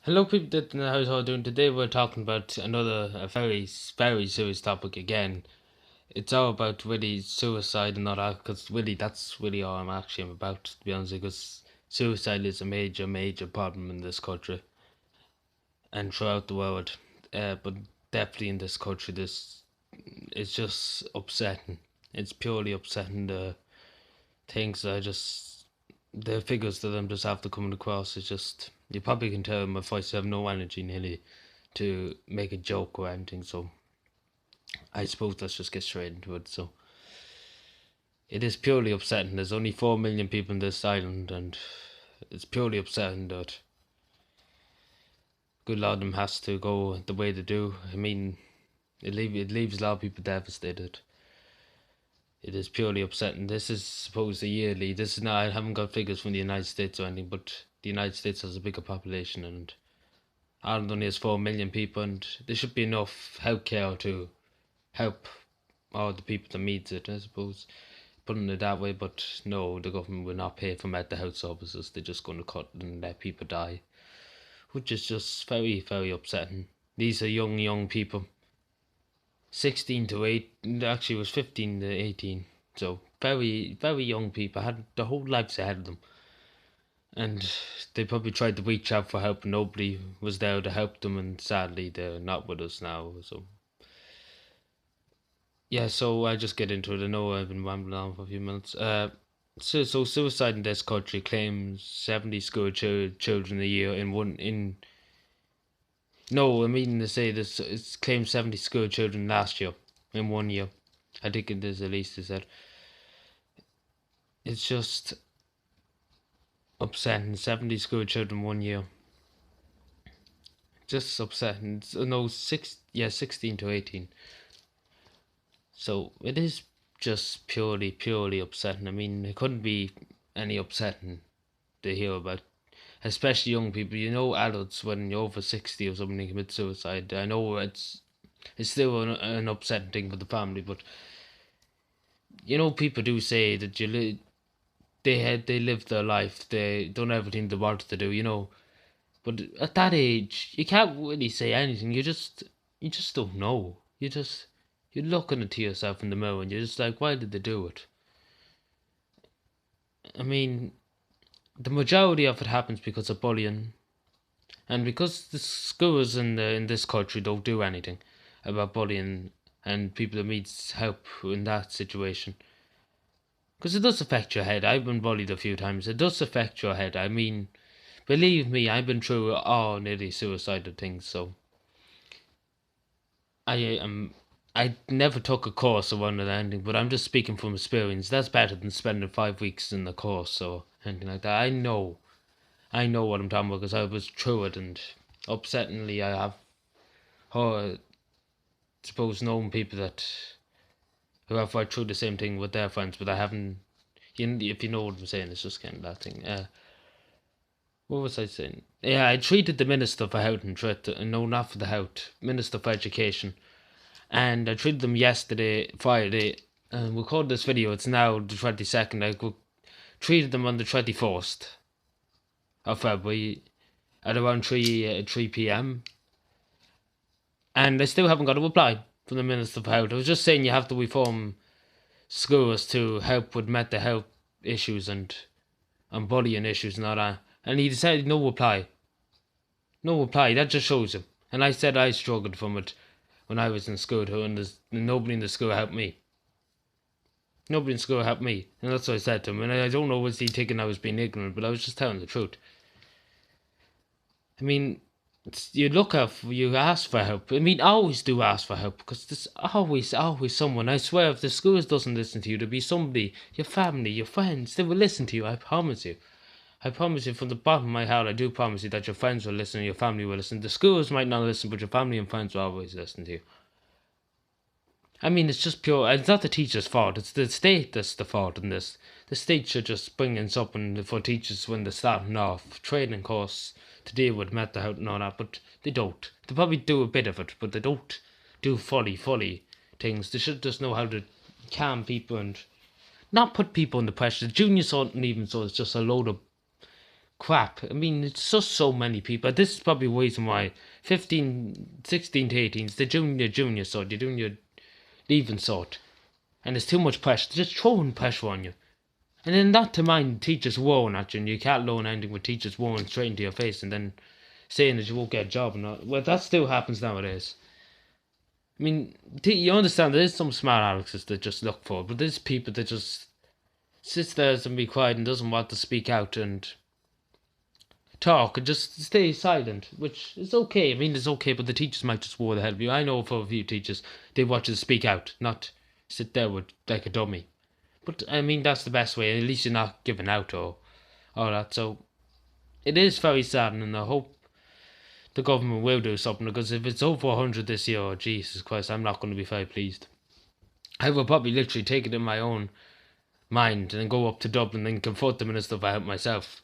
Hello, people that know how you doing today. We're talking about another a very serious topic again. It's all about really suicide and all that, because really that's really all I'm about, to be honest, because suicide is a major problem in this country and throughout the world. But definitely in this country, this it's just upsetting. It's purely upsetting. The things I just the figures that I'm just after coming across is just you probably can tell my voice. I have no energy nearly to make a joke or anything. So I suppose let's just get straight into it. So it is purely upsetting. There's only 4 million people in this island, and it's purely upsetting that good lot of them has to go the way they do. I mean, it leaves a lot of people devastated. It is purely upsetting. This is supposed to yearly. This is not. I haven't got figures from the United States or anything, but the United States has a bigger population, and Ireland only has 4 million people, and there should be enough healthcare to help all the people that needs it, I suppose, putting it that way. But no, the government will not pay for mental health services. They're just going to cut and let people die, which is just very upsetting. These are young people, 16 to 8. Actually, it was 15 to 18. So very young people had their whole lives ahead of them, and they probably tried to reach out for help, and nobody was there to help them. And sadly, they're not with us now. So yeah, so I just get into it. I know I've been rambling on for a few minutes. So suicide in this country claims 70 school children a year in one in. No, I mean to say this. It's claimed 70 school children last year in 1 year. I think it is at least is that. It's just upsetting. 70 school children 1 year. Just upsetting. No, 16 to 18. So it is just purely upsetting. I mean, it couldn't be any upsetting to hear about, especially young people. You know, adults when you're over 60 or something commit suicide. I know it's still an upsetting thing for the family, but you know, people do say that they live their life, they done everything they wanted to do. You know, but at that age, you can't really say anything. You just don't know. You're looking into yourself in the mirror and you're just like, why did they do it? I mean, the majority of it happens because of bullying, and because the schools in this country don't do anything about bullying and people that needs help in that situation. Because it does affect your head. I've been bullied a few times. It does affect your head. I mean, believe me, I've been through all nearly suicidal things. So I am. I never took a course or one or anything, but I'm just speaking from experience. That's better than spending 5 weeks in the course or anything like that. I know what I'm talking about because I was through it, and upsettingly, I have heard, suppose, known people that who have went through the same thing with their friends, but I haven't. If you know what I'm saying, it's just kind of that thing. What was I saying? Yeah, I treated the Minister for Health and no, not for the Health, Minister for Education, and I treated them yesterday, Friday, and we recorded this video. It's now the 22nd. I treated them on the 21st of February at around 3 p.m. and I still haven't got a reply from the Minister for Health. I was just saying you have to reform schools to help with mental health issues and bullying issues and all that. And he decided no reply. No reply. That just shows him. And I said I struggled from it when I was in school too, and nobody in the school helped me. Nobody in school helped me. And that's what I said to him. And I don't know, was he thinking I was being ignorant, but I was just telling the truth. I mean, you ask for help. I mean, I always do ask for help because there's always someone. I swear, if the schools doesn't listen to you, there'll be somebody, your family, your friends, they will listen to you. I promise you. I promise you from the bottom of my heart, I do promise you that your friends will listen, your family will listen. The schools might not listen, but your family and friends will always listen to you. I mean, it's just pure. It's not the teacher's fault. It's the state that's the fault in this. The state should just bring in something for teachers when they're starting off, training course to deal with mental health and all that. But they don't. They probably do a bit of it, but they don't do fully things. They should just know how to calm people and not put people under pressure. The junior sort and even so, it's just a load of crap. I mean, it's just so many people. This is probably the reason why 15, 16 to 18 is the junior sort, the junior leaving sort. And there's too much pressure. They're just throwing pressure on you. And then not to mind teachers roaring at you, and you can't learn anything with teachers roaring straight into your face and then saying that you won't get a job. And all. Well, that still happens nowadays. I mean, you understand there's some smart Alexes that just look for it, but there's people that just sits there and be quiet and doesn't want to speak out and talk and just stay silent, which is okay. I mean, it's okay, but the teachers might just war the hell of you. I know for a few teachers, they want you to speak out, not sit there with like a dummy. But I mean, that's the best way. At least you're not giving out or all that. So it is very sad, and I hope the government will do something, because if it's over 100 this year, oh, Jesus Christ, I'm not going to be very pleased. I will probably literally take it in my own mind and go up to Dublin and confront the Minister of Health myself.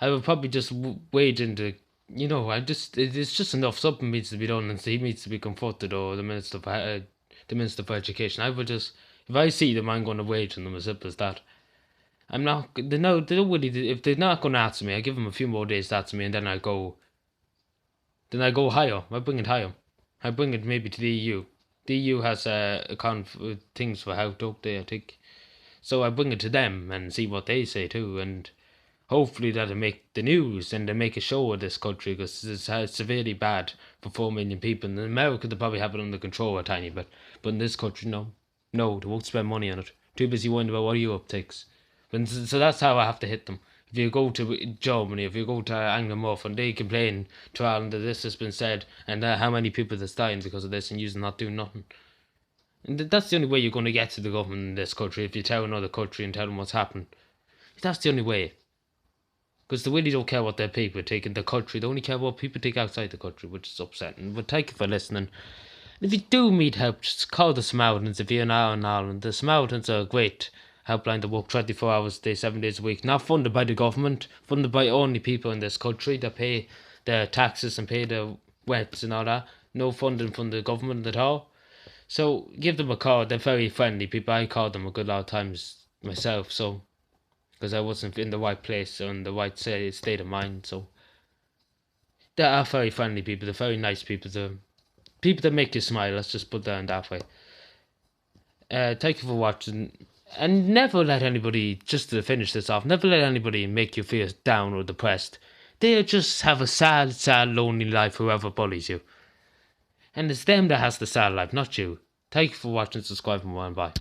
I would probably just wade into, it's just enough. Something needs to be done, and he needs to be confronted, or the Minister for Education. I would just, if I see them, I'm going to wage on them as simple as that. I'm not, they don't really, if they're not going to answer me, I give them a few more days to answer me, and then I go higher. I bring it higher. I bring it maybe to the EU. The EU has things for health, don't they, I think. So I bring it to them and see what they say too, and hopefully that'll make the news and they make a show of this country, because it's severely bad for 4 million people. In America, they probably have it under control a tiny bit, but in this country, no, they won't spend money on it. Too busy worrying about what Europe takes. And so that's how I have to hit them. If you go to Germany, if you go to Anglia Muff, and they complain to Ireland that this has been said, and how many people that's dying because of this, and you're not doing nothing. And that's the only way you're going to get to the government in this country, if you tell another country and tell them what's happened. That's the only way. Because they really don't care what their people take in the country. They only care what people take outside the country, which is upsetting. But thank you for listening. And if you do need help, just call the Samaritans if you're now in Ireland. The Samaritans are a great helpline that work 24 hours a day, 7 days a week. Not funded by the government, funded by only people in this country that pay their taxes and pay their rents and all that. No funding from the government at all. So give them a call. They're very friendly people. I called them a good lot of times myself, so because I wasn't in the right place or in the right state of mind. So they are very friendly people. They're very nice people. They're people that make you smile. Let's just put that in that way. Thank you for watching. And never let anybody, just to finish this off, never let anybody make you feel down or depressed. They just have a sad, lonely life, whoever bullies you. And it's them that has the sad life, not you. Thank you for watching, subscribe, and bye.